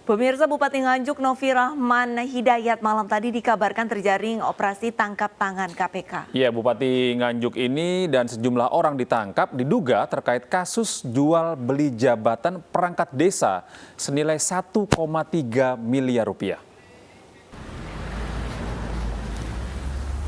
Pemirsa, Bupati Nganjuk Novi Rahman Hidayat malam tadi dikabarkan terjaring operasi tangkap tangan KPK. Ya, Bupati Nganjuk ini dan sejumlah orang ditangkap diduga terkait kasus jual beli jabatan perangkat desa senilai 1,3 miliar rupiah.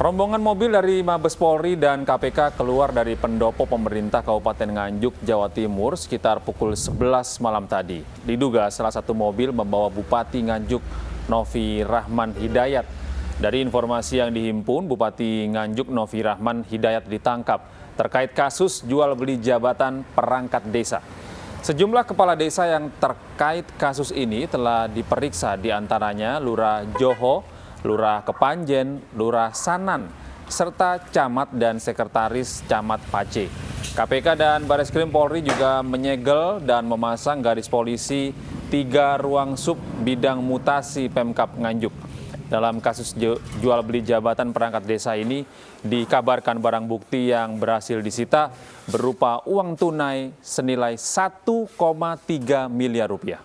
Rombongan mobil dari Mabes Polri dan KPK keluar dari pendopo pemerintah Kabupaten Nganjuk, Jawa Timur sekitar pukul 11 malam tadi. Diduga salah satu mobil membawa Bupati Nganjuk Novi Rahman Hidayat. Dari informasi yang dihimpun, Bupati Nganjuk Novi Rahman Hidayat ditangkap terkait kasus jual beli jabatan perangkat desa. Sejumlah kepala desa yang terkait kasus ini telah diperiksa, diantaranya Lurah Joho, Lurah Kepanjen, Lurah Sanan, serta camat dan sekretaris camat Pace. KPK dan Bareskrim Polri juga menyegel dan memasang garis polisi 3 ruang sub bidang mutasi Pemkab Nganjuk. Dalam kasus jual beli jabatan perangkat desa ini, dikabarkan barang bukti yang berhasil disita berupa uang tunai senilai 1,3 miliar rupiah.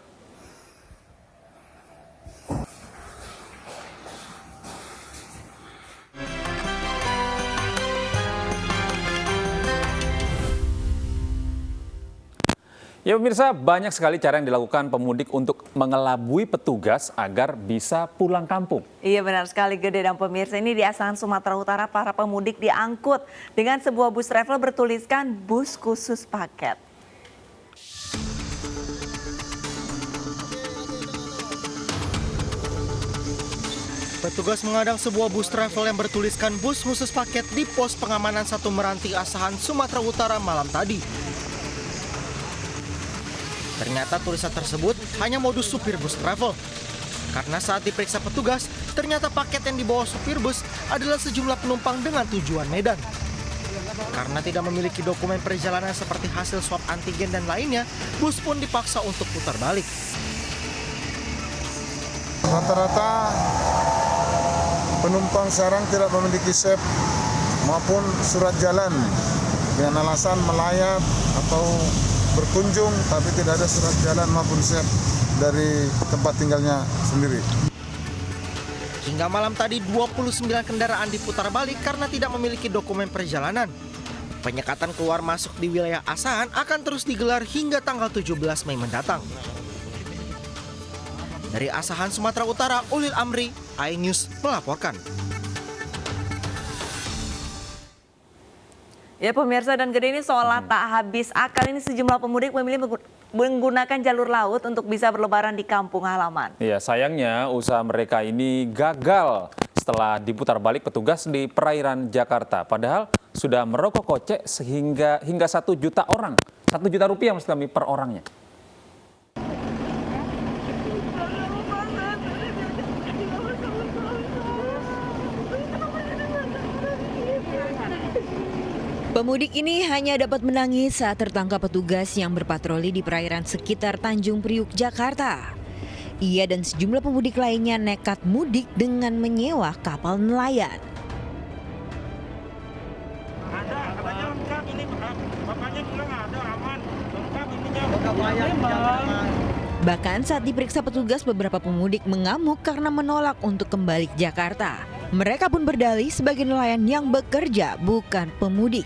Ya pemirsa, banyak sekali cara yang dilakukan pemudik untuk mengelabui petugas agar bisa pulang kampung. Iya benar sekali Gede, dan pemirsa, ini di Asahan Sumatera Utara para pemudik diangkut dengan sebuah bus travel bertuliskan bus khusus paket. Petugas mengadang sebuah bus travel yang bertuliskan bus khusus paket di pos pengamanan 1 Meranti Asahan Sumatera Utara malam tadi. Ternyata tulisan tersebut hanya modus supir bus travel. Karena saat diperiksa petugas, ternyata paket yang dibawa supir bus adalah sejumlah penumpang dengan tujuan Medan. Karena tidak memiliki dokumen perjalanan seperti hasil swab antigen dan lainnya, bus pun dipaksa untuk putar balik. Rata-rata penumpang sekarang tidak memiliki SEP maupun surat jalan dengan alasan melayat atau berkunjung, tapi tidak ada surat jalan maupun SEP dari tempat tinggalnya sendiri. Hingga malam tadi 29 kendaraan diputar balik karena tidak memiliki dokumen perjalanan. Penyekatan keluar masuk di wilayah Asahan akan terus digelar hingga tanggal 17 Mei mendatang. Dari Asahan Sumatera Utara, Ulil Amri, iNews melaporkan. Ya pemirsa dan Gede, ini seolah tak habis akal, ini sejumlah pemudik memilih menggunakan jalur laut untuk bisa berlebaran di kampung halaman. Ya, sayangnya usaha mereka ini gagal setelah diputar balik petugas di perairan Jakarta. Padahal sudah merokok kocek hingga 1 juta orang, 1 juta rupiah maksud kami per orangnya. Pemudik ini hanya dapat menangis saat tertangkap petugas yang berpatroli di perairan sekitar Tanjung Priuk, Jakarta. Ia dan sejumlah pemudik lainnya nekat mudik dengan menyewa kapal nelayan. Bahkan saat diperiksa petugas, beberapa pemudik mengamuk karena menolak untuk kembali ke Jakarta. Mereka pun berdalih sebagai nelayan yang bekerja, bukan pemudik.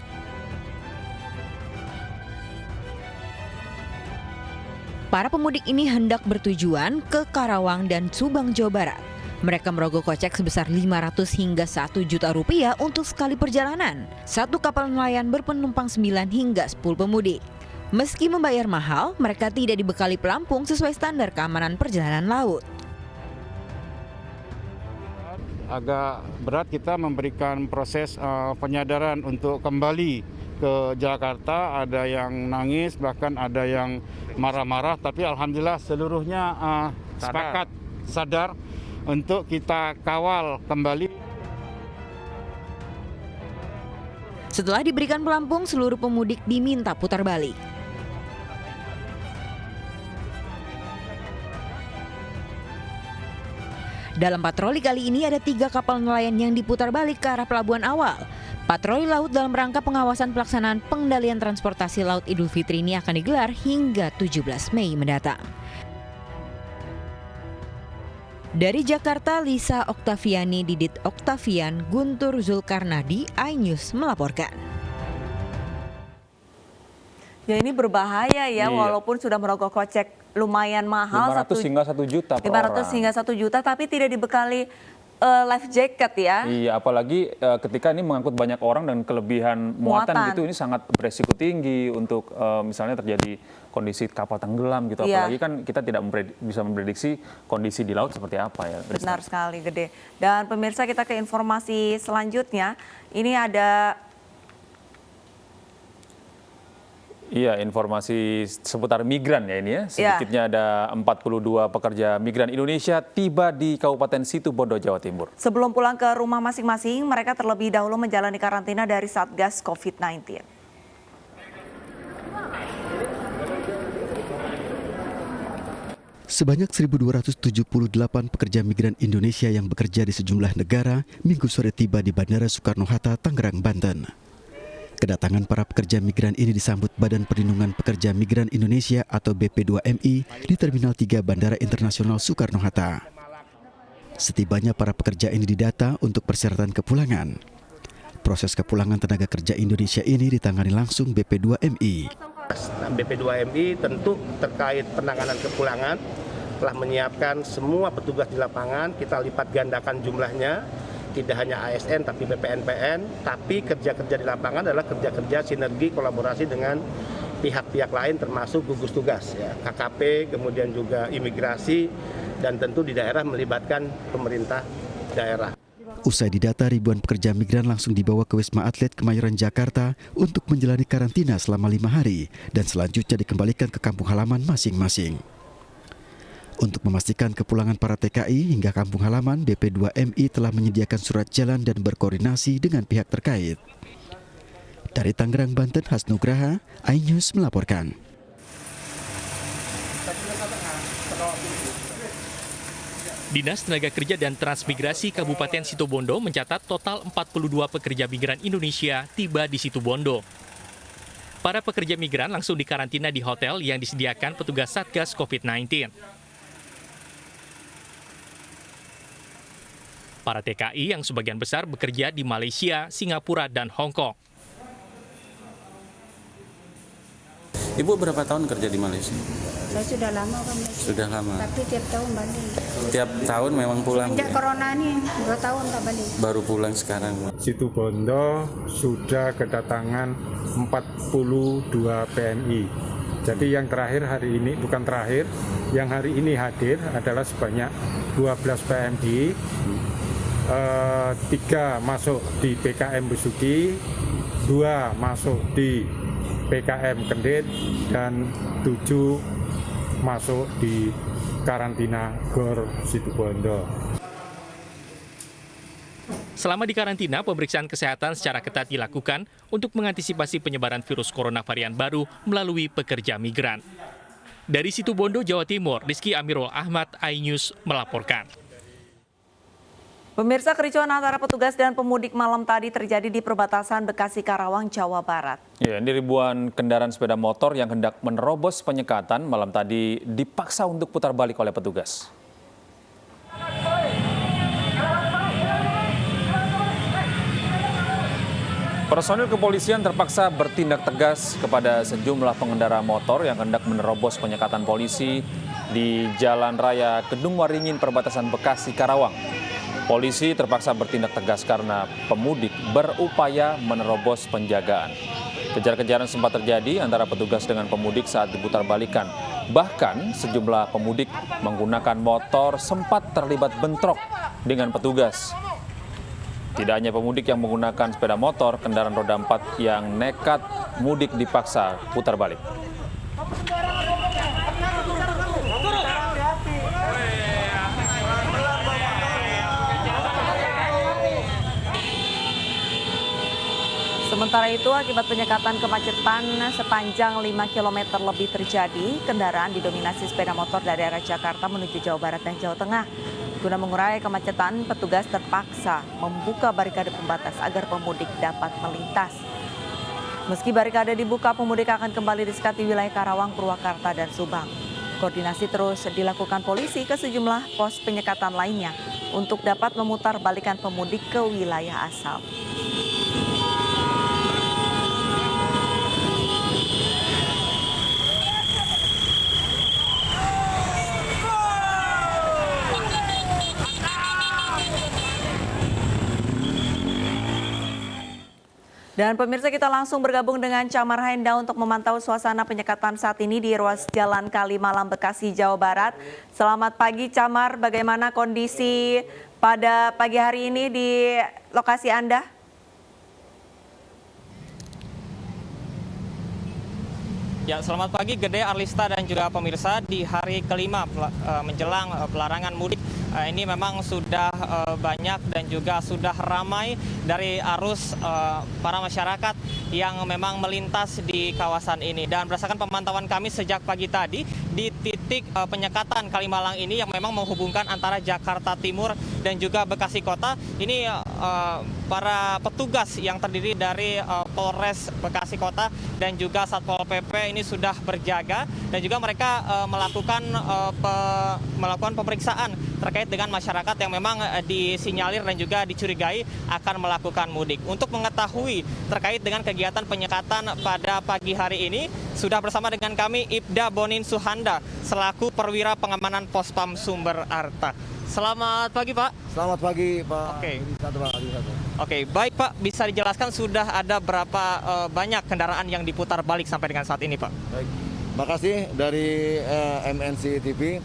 Para pemudik ini hendak bertujuan ke Karawang dan Subang, Jawa Barat. Mereka merogoh kocek sebesar 500 hingga 1 juta rupiah untuk sekali perjalanan. Satu kapal nelayan berpenumpang 9 hingga 10 pemudik. Meski membayar mahal, mereka tidak dibekali pelampung sesuai standar keamanan perjalanan laut. Agak berat kita memberikan proses penyadaran untuk kembali ke Jakarta. Ada yang nangis, bahkan ada yang marah-marah, tapi alhamdulillah seluruhnya sepakat sadar untuk kita kawal kembali. Setelah diberikan pelampung, seluruh pemudik diminta putar balik. Dalam patroli kali ini ada 3 kapal nelayan yang diputar balik ke arah pelabuhan awal. Patroli laut dalam rangka pengawasan pelaksanaan pengendalian transportasi laut Idul Fitri ini akan digelar hingga 17 Mei mendatang. Dari Jakarta, Lisa Oktaviani, Didit Oktavian, Guntur Zulkarnadi, iNews melaporkan. Ya ini berbahaya ya, Iya. walaupun sudah merogoh kocek lumayan mahal. 500 hingga 1 juta per 500 orang. hingga 1 juta, tapi tidak dibekali life jacket ya. Iya, apalagi ketika ini mengangkut banyak orang dan kelebihan muatan gitu, ini sangat beresiko tinggi untuk misalnya terjadi kondisi kapal tenggelam gitu. Iya. Apalagi kan kita tidak bisa memprediksi kondisi di laut seperti apa ya. Benar sekali, Gede. Dan pemirsa, kita ke informasi selanjutnya. Ini ada informasi seputar migran ya ini ya. Sedikitnya ada 42 pekerja migran Indonesia tiba di Kabupaten Situbondo, Jawa Timur. sebelum pulang ke rumah masing-masing, mereka terlebih dahulu menjalani karantina dari Satgas COVID-19. Sebanyak 1.278 pekerja migran Indonesia yang bekerja di sejumlah negara Minggu sore tiba di Bandara Soekarno-Hatta, Tangerang, Banten. Kedatangan para pekerja migran ini disambut Badan Perlindungan Pekerja Migran Indonesia atau BP2MI di Terminal 3 Bandara Internasional Soekarno-Hatta. Setibanya para pekerja ini didata untuk persyaratan kepulangan. Proses kepulangan tenaga kerja Indonesia ini ditangani langsung BP2MI. BP2MI tentu terkait penanganan kepulangan telah menyiapkan semua petugas di lapangan, kita lipat gandakan jumlahnya, tidak hanya ASN tapi PPNPN, tapi kerja-kerja di lapangan adalah kerja-kerja sinergi kolaborasi dengan pihak-pihak lain termasuk gugus tugas, ya, KKP, kemudian juga imigrasi, dan tentu di daerah melibatkan pemerintah daerah. Usai didata, ribuan pekerja migran langsung dibawa ke Wisma Atlet Kemayoran, Jakarta untuk menjalani karantina selama 5 hari dan selanjutnya dikembalikan ke kampung halaman masing-masing. Untuk memastikan kepulangan para TKI hingga kampung halaman, BP2MI telah menyediakan surat jalan dan berkoordinasi dengan pihak terkait. Dari Tangerang, Banten, Hasnugraha, iNews melaporkan. Dinas Tenaga Kerja dan Transmigrasi Kabupaten Situbondo mencatat total 42 pekerja migran Indonesia tiba di Situbondo. Para pekerja migran langsung dikarantina di hotel yang disediakan petugas Satgas COVID-19. Para TKI yang sebagian besar bekerja di Malaysia, Singapura, dan Hong Kong. Ibu berapa tahun kerja di Malaysia? Saya sudah lama ke Malaysia. Sudah lama. Tapi tiap tahun balik. Tiap tahun memang pulang. Sejak corona ini 2 tahun tak balik. Baru pulang sekarang. Situbondo sudah kedatangan 42 PMI. Jadi yang terakhir hari ini, bukan terakhir, yang hari ini hadir adalah sebanyak 12 PMI. 3 masuk di PKM Besuki, 2 masuk di PKM Kendit, dan 7 masuk di karantina Gor Situbondo. Selama di karantina, pemeriksaan kesehatan secara ketat dilakukan untuk mengantisipasi penyebaran virus corona varian baru melalui pekerja migran. Dari Situbondo, Jawa Timur, Rizky Amirul Ahmad, iNews melaporkan. Pemirsa, kericuan antara petugas dan pemudik malam tadi terjadi di perbatasan Bekasi Karawang, Jawa Barat. Ya, ini ribuan kendaraan sepeda motor yang hendak menerobos penyekatan malam tadi dipaksa untuk putar balik oleh petugas. Personil kepolisian terpaksa bertindak tegas kepada sejumlah pengendara motor yang hendak menerobos penyekatan polisi di Jalan Raya Kedung Waringin, perbatasan Bekasi Karawang. Polisi terpaksa bertindak tegas karena pemudik berupaya menerobos penjagaan. Kejar-kejaran sempat terjadi antara petugas dengan pemudik saat diputar balikan. Bahkan sejumlah pemudik menggunakan motor sempat terlibat bentrok dengan petugas. Tidak hanya pemudik yang menggunakan sepeda motor, kendaraan roda 4 yang nekat mudik dipaksa putar balik. Sementara itu, akibat penyekatan kemacetan sepanjang 5 km lebih terjadi, kendaraan didominasi sepeda motor dari arah Jakarta menuju Jawa Barat dan Jawa Tengah. Guna mengurai kemacetan, petugas terpaksa membuka barikade pembatas agar pemudik dapat melintas. Meski barikade dibuka, pemudik akan kembali disekati wilayah Karawang, Purwakarta, dan Subang. Koordinasi terus dilakukan polisi ke sejumlah pos penyekatan lainnya untuk dapat memutar balikan pemudik ke wilayah asal. Dan pemirsa, kita langsung bergabung dengan Camar Haenda untuk memantau suasana penyekatan saat ini di ruas Jalan Kalimalang, Bekasi, Jawa Barat. Selamat pagi Camar, bagaimana kondisi pada pagi hari ini di lokasi Anda? Ya, selamat pagi Gede, Arlista dan juga pemirsa. Di hari kelima menjelang pelarangan mudik, ini memang sudah banyak dan juga sudah ramai dari arus para masyarakat yang memang melintas di kawasan ini. Dan berdasarkan pemantauan kami sejak pagi tadi, di titik penyekatan Kalimalang ini yang memang menghubungkan antara Jakarta Timur dan juga Bekasi Kota, ini para petugas yang terdiri dari Polres Bekasi Kota dan juga Satpol PP ini sudah berjaga, dan juga mereka melakukan pemeriksaan terkait dengan masyarakat yang memang disinyalir dan juga dicurigai akan melakukan mudik. Untuk mengetahui terkait dengan kegiatan penyekatan pada pagi hari ini, sudah bersama dengan kami Ibda Bonin Suhanda selaku perwira pengamanan Pospam Sumber Arta. Selamat pagi Pak. Selamat pagi Pak. Oke, baik Pak, bisa dijelaskan sudah ada berapa banyak kendaraan yang diputar balik sampai dengan saat ini Pak? Baik, makasih dari MNC TV.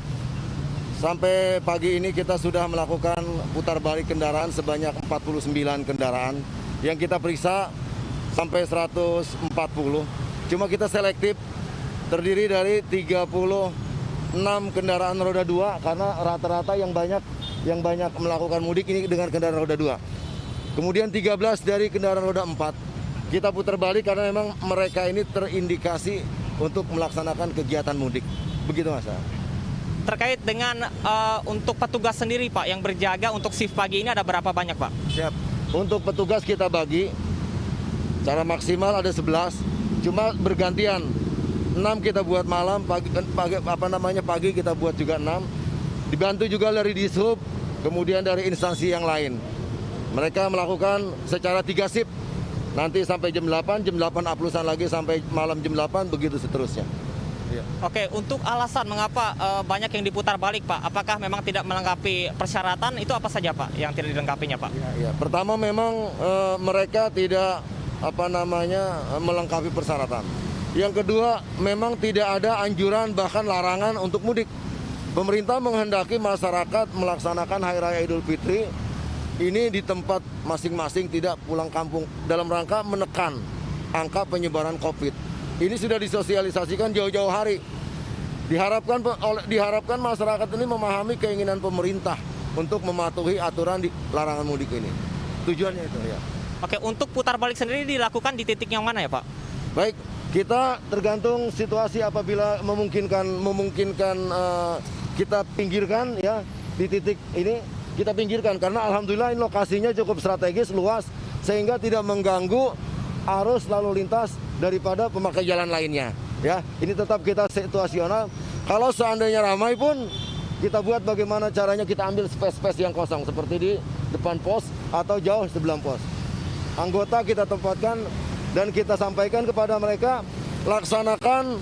Sampai pagi ini kita sudah melakukan putar balik kendaraan sebanyak 49 kendaraan. Yang kita periksa sampai 140. Cuma kita selektif, terdiri dari 36 kendaraan roda 2 karena rata-rata yang banyak melakukan mudik ini dengan kendaraan roda 2. Kemudian 13 dari kendaraan roda 4 kita putar balik karena memang mereka ini terindikasi untuk melaksanakan kegiatan mudik. Begitu Mas. Terkait dengan untuk petugas sendiri Pak yang berjaga untuk shift pagi ini ada berapa banyak Pak? Siap. Untuk petugas kita bagi secara maksimal ada 11, cuma bergantian. 6 kita buat malam, pagi kita buat juga 6. Dibantu juga dari Dishub, kemudian dari instansi yang lain. Mereka melakukan secara 3 shift. Nanti sampai jam 8 aplusan lagi sampai malam jam 8, begitu seterusnya. Ya. Oke, untuk alasan mengapa banyak yang diputar balik Pak, apakah memang tidak melengkapi persyaratan, itu apa saja Pak yang tidak dilengkapinya Pak? Ya. Pertama memang mereka tidak melengkapi persyaratan. Yang kedua, memang tidak ada anjuran bahkan larangan untuk mudik. Pemerintah menghendaki masyarakat melaksanakan Hari Raya Idul Fitri ini di tempat masing-masing, tidak pulang kampung, dalam rangka menekan angka penyebaran COVID. Ini sudah disosialisasikan jauh-jauh hari. Diharapkan masyarakat ini memahami keinginan pemerintah untuk mematuhi aturan di larangan mudik ini. Tujuannya itu ya. Oke, untuk putar balik sendiri dilakukan di titik yang mana ya Pak? Baik, kita tergantung situasi apabila memungkinkan kita pinggirkan ya di titik ini kita pinggirkan karena alhamdulillah ini lokasinya cukup strategis luas sehingga tidak mengganggu arus lalu lintas daripada pemakai jalan lainnya ya. Ini tetap kita situasional. Kalau seandainya ramai pun kita buat bagaimana caranya kita ambil space yang kosong seperti di depan pos atau jauh sebelum pos. Anggota kita tempatkan dan kita sampaikan kepada mereka laksanakan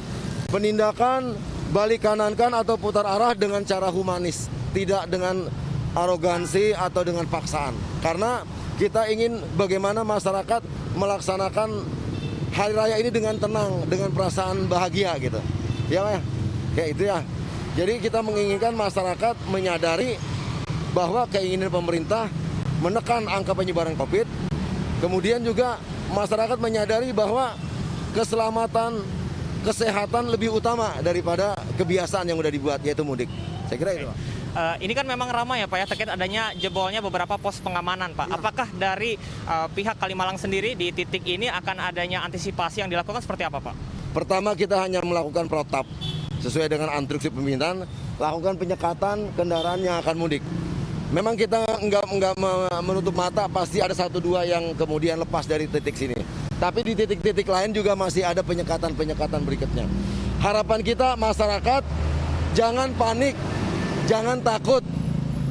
penindakan balik kanankan atau putar arah dengan cara humanis, tidak dengan arogansi atau dengan paksaan. Karena kita ingin bagaimana masyarakat melaksanakan hari raya ini dengan tenang, dengan perasaan bahagia gitu. Ya, kayak itu ya. Jadi kita menginginkan masyarakat menyadari bahwa keinginan pemerintah menekan angka penyebaran COVID. Kemudian juga masyarakat menyadari bahwa keselamatan, kesehatan lebih utama daripada kebiasaan yang sudah dibuat, yaitu mudik. Saya kira itu Pak. Ini kan memang ramai ya Pak ya terkait adanya jebolnya beberapa pos pengamanan Pak. Apakah dari pihak Kalimalang sendiri di titik ini akan adanya antisipasi yang dilakukan seperti apa Pak? Pertama kita hanya melakukan protap sesuai dengan instruksi pimpinan, lakukan penyekatan kendaraan yang akan mudik. Memang kita nggak menutup mata, pasti ada 1-2 yang kemudian lepas dari titik sini. Tapi di titik-titik lain juga masih ada penyekatan berikutnya. Harapan kita masyarakat jangan panik, jangan takut.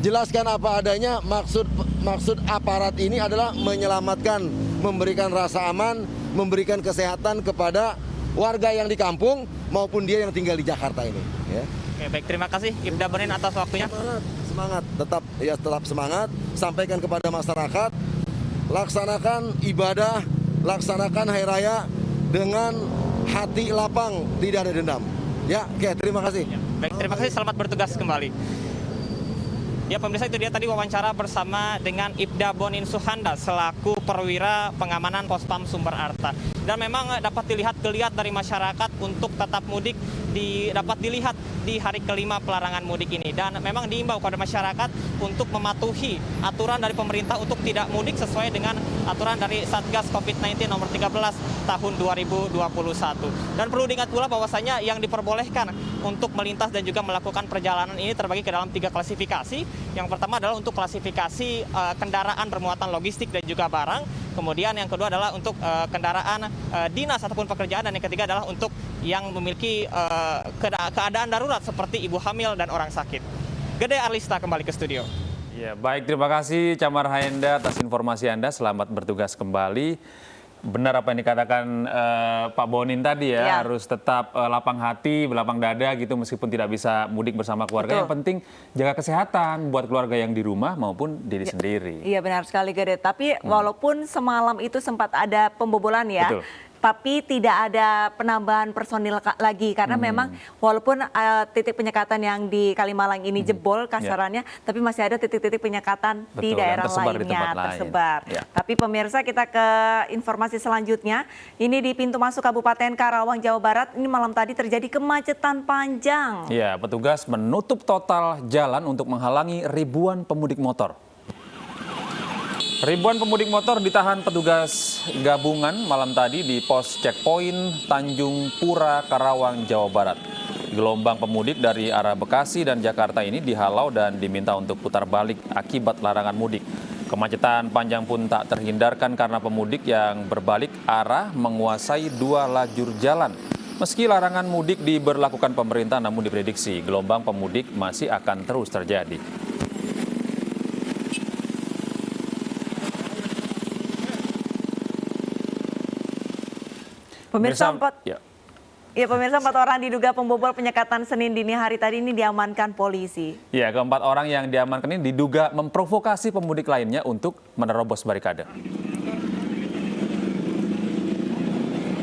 Jelaskan apa adanya, maksud aparat ini adalah menyelamatkan, memberikan rasa aman, memberikan kesehatan kepada warga yang di kampung maupun dia yang tinggal di Jakarta ini. Ya. Oke, baik, terima kasih Ibda Bonin atas waktunya. Semangat, tetap semangat, sampaikan kepada masyarakat, laksanakan ibadah, laksanakan hari raya dengan hati lapang, tidak ada dendam. Ya, oke, terima kasih. Ya, baik, terima kasih, selamat bertugas kembali. Ya, pemirsa, itu dia tadi wawancara bersama dengan Ibda Bonin Suhanda selaku perwira pengamanan Pospam Sumber Arta. Dan memang dapat dilihat geliat dari masyarakat untuk tetap mudik dapat dilihat di hari kelima pelarangan mudik ini. Dan memang diimbau kepada masyarakat untuk mematuhi aturan dari pemerintah untuk tidak mudik sesuai dengan aturan dari Satgas COVID-19 nomor 13 tahun 2021. Dan perlu diingat pula bahwasanya yang diperbolehkan untuk melintas dan juga melakukan perjalanan ini terbagi ke dalam 3 klasifikasi. Yang pertama adalah untuk klasifikasi kendaraan bermuatan logistik dan juga barang. Kemudian yang kedua adalah untuk kendaraan dinas ataupun pekerjaan. Dan yang ketiga adalah untuk yang memiliki keadaan darurat seperti ibu hamil dan orang sakit. Gede Arlista kembali ke studio. Ya, baik, terima kasih Camar Haenda atas informasi Anda. Selamat bertugas kembali. Benar apa yang dikatakan Pak Bonin tadi ya, harus tetap lapang hati, berlapang dada gitu meskipun tidak bisa mudik bersama keluarga. Betul. Yang penting jaga kesehatan buat keluarga yang di rumah maupun diri sendiri. Iya, benar sekali Gede. Tapi walaupun semalam itu sempat ada pembobolan ya. Betul. Tapi tidak ada penambahan personil lagi karena memang walaupun titik penyekatan yang di Kalimalang ini jebol kasarannya, tapi masih ada titik-titik penyekatan di daerah lainnya tersebar. Ya. Tapi pemirsa, kita ke informasi selanjutnya. Ini di pintu masuk Kabupaten Karawang, Jawa Barat. Ini malam tadi terjadi kemacetan panjang. Ya, petugas menutup total jalan untuk menghalangi ribuan pemudik motor. Ribuan pemudik motor ditahan petugas gabungan malam tadi di pos checkpoint Tanjung Pura, Karawang, Jawa Barat. Gelombang pemudik dari arah Bekasi dan Jakarta ini dihalau dan diminta untuk putar balik akibat larangan mudik. Kemacetan panjang pun tak terhindarkan karena pemudik yang berbalik arah menguasai 2 lajur jalan. Meski larangan mudik diberlakukan pemerintah, namun diprediksi gelombang pemudik masih akan terus terjadi. Pemirsa, pemirsa 4 orang diduga pembobol penyekatan Senin dini hari tadi ini diamankan polisi. Ya, keempat orang yang diamankan ini diduga memprovokasi pemudik lainnya untuk menerobos barikade.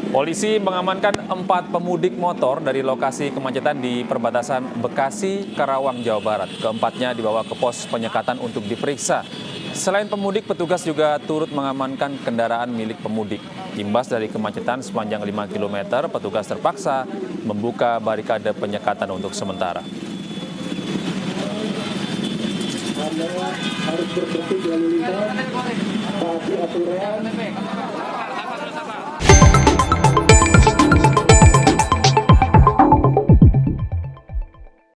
Polisi mengamankan 4 pemudik motor dari lokasi kemacetan di perbatasan Bekasi, Karawang, Jawa Barat. Keempatnya dibawa ke pos penyekatan untuk diperiksa. Selain pemudik, petugas juga turut mengamankan kendaraan milik pemudik. Imbas dari kemacetan sepanjang 5 km, petugas terpaksa membuka barikade penyekatan untuk sementara. Anda harus bertertib lalu lintas, taati aturan,